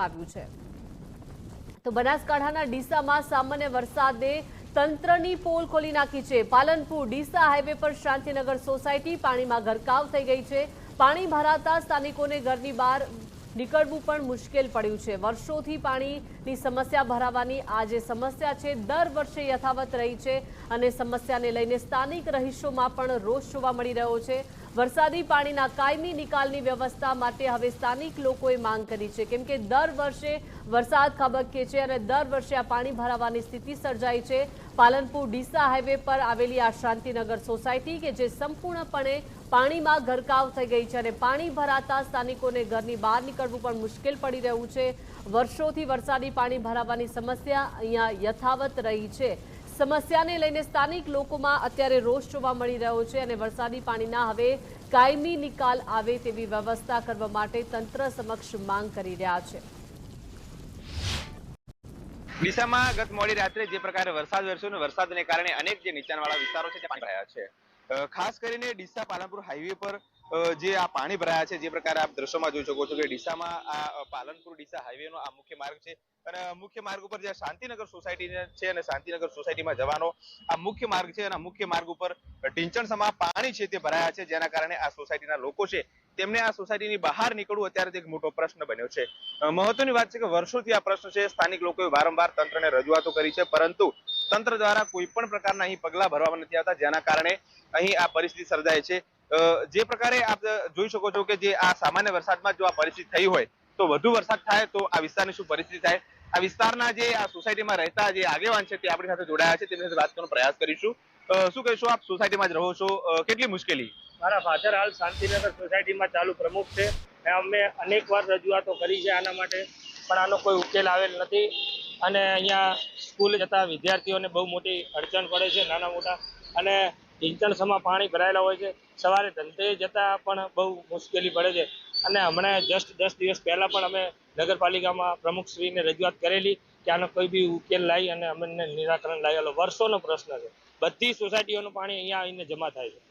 આવ્યું છે તો બનાસકાંઠાના ડીસામાં સામાન્ય વરસાદે તંત્રની પોલ ખોલી નાખી છે। પાલનપુર ડીસા હાઈવે પર શાંતિનગર સોસાયટી પાણીમાં ગરકાવ થઈ ગઈ છે। પાણી ભરાતા સ્થાનિકોને ઘરની બહાર નીકળવું પણ મુશ્કેલ પડ્યું છે। વર્ષોથી પાણીની સમસ્યા ભરાવાની આ જે સમસ્યા છે દર વર્ષે યથાવત રહી છે અને સમસ્યાને લઈને સ્થાનિક રહીશોમાં પણ રોષ જોવા મળી રહ્યો છે। વરસાદી પાણીના કાયમી નિકાલની વ્યવસ્થા માટે હવે સ્થાનિક લોકોએ માંગ કરી છે, કેમ કે દર વર્ષે વરસાદ ખાબકે છે અને દર વર્ષે આ પાણી ભરાવાની સ્થિતિ સર્જાઈ છે। પાલનપુર ડીસા હાઈવે પર આવેલી આ શાંતિનગર સોસાયટી કે જે સંપૂર્ણપણે પાણીમાં ગરકાવ થઈ ગઈ છે અને પાણી ભરાતા સ્થાનિકોને ઘરની બહાર નીકળવું પણ મુશ્કેલ પડી રહ્યું છે। વર્ષોથી વરસાદી પાણી ભરાવાની સમસ્યા અહીંયા યથાવત રહી છે। સમસ્યાને લઈને સ્થાનિક લોકોમાં અત્યારે રોષ જોવા મળી રહ્યો છે અને વરસાદી પાણીના હવે કાયમી નિકાલ આવે તેવી વ્યવસ્થા કરવા માટે તંત્ર સમક્ષ માંગ કરી રહ્યા છે। ડીસામાં ગત મોડી રાત્રે જે પ્રકારે વરસાદ વરસ્યો ને વરસાદને કારણે અનેક જે નીચાણવાળા વિસ્તારો છે તે પાણી ભરાયા છે। ખાસ કરીને ડીસા પાલનપુર હાઈવે પર જે આ પાણી ભરાયા છે, જે પ્રકારે આપ દ્રશ્યોમાં જોઈ શકો છો કે ડીસામાં આ પાલનપુર ડીસા હાઈવેનો આ મુખ્ય માર્ગ છે અને મુખ્ય માર્ગ ઉપર જે શાંતિનગર સોસાયટી છે અને શાંતિનગર સોસાયટીમાં જવાનો આ મુખ્ય માર્ગ છે અને મુખ્ય માર્ગ ઉપર ઢીંચણસમા પાણી છે તે ભરાયા છે, જેના કારણે આ સોસાયટીના લોકો છે તેમને આ સોસાયટીની બહાર નીકળવું અત્યારે એક મોટો પ્રશ્ન બન્યો છે। મહત્વની વાત છે કે વર્ષોથી આ પ્રશ્ન છે, સ્થાનિક લોકોએ વારંવાર તંત્રને રજૂઆતો કરી છે, પરંતુ તંત્ર દ્વારા કોઈ પણ પ્રકારના અહીં પગલા ભરવામાં નથી આવતા, જેના કારણે અહીં આ પરિસ્થિતિ સર્જાય છે। જે પ્રકારે આપ જોઈ શકો છો કે જે આ સામાન્ય વરસાદમાં જો આ પરિસ્થિતિ થઈ હોય તો વધુ વરસાદ થાય તો આ વિસ્તારની શું પરિસ્થિતિ થાય। આ વિસ્તારના જે આ સોસાયટીમાં રહેતા જે આગેવાન છે તે આપણી સાથે જોડાયા છે, તેમની સાથે વાત કરવાનો પ્રયાસ કરીશું। શું કહેશો, આપ સોસાયટીમાં જ રહો છો, કેટલી મુશ્કેલી? મારા ફાધર હાલ શાંતિનગર સોસાયટીમાં ચાલુ પ્રમુખ છે। અમે અનેકવાર રજૂઆતો કરી છે આના માટે, પણ આનો કોઈ ઉકેલ આવેલ નથી અને અહીંયા સ્કૂલે જતા વિદ્યાર્થીઓને બહુ મોટી અડચણ પડે છે, નાના મોટા, અને ઢીંચણસમાં પાણી ભરાયેલા હોય છે। સવારે ધંધે જતા પણ બહુ મુશ્કેલી પડે છે અને હમણાં જસ્ટ 10 દિવસ પહેલા પણ અમે નગરપાલિકામાં પ્રમુખશ્રીને રજૂઆત કરેલી કે આનો કોઈ બી ઉકેલ લાવી અને અમને નિરાકરણ લાવેલો। વર્ષોનો પ્રશ્ન છે, બધી સોસાયટીઓનું પાણી અહીંયા આવીને જમા થાય છે।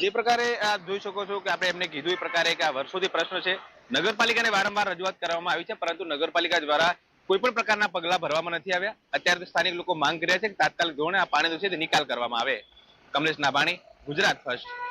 જે પ્રકારે આપ જોઈ શકો છો કે આપણે એમને કીધું એ પ્રકારે કે આ વર્ષોથી પ્રશ્ન છે, નગરપાલિકાને વારંવાર રજૂઆત કરવામાં આવી છે, પરંતુ નગરપાલિકા દ્વારા કોઈ પણ પ્રકારના પગલા ભરવામાં નથી આવ્યા। અત્યારે સ્થાનિક લોકો માંગ કર્યા છે કે તાત્કાલિક ધોરણે આ પાણીનો છે તે નિકાલ કરવામાં આવે। કમલેશ નાભાણી, ગુજરાત ફર્સ્ટ।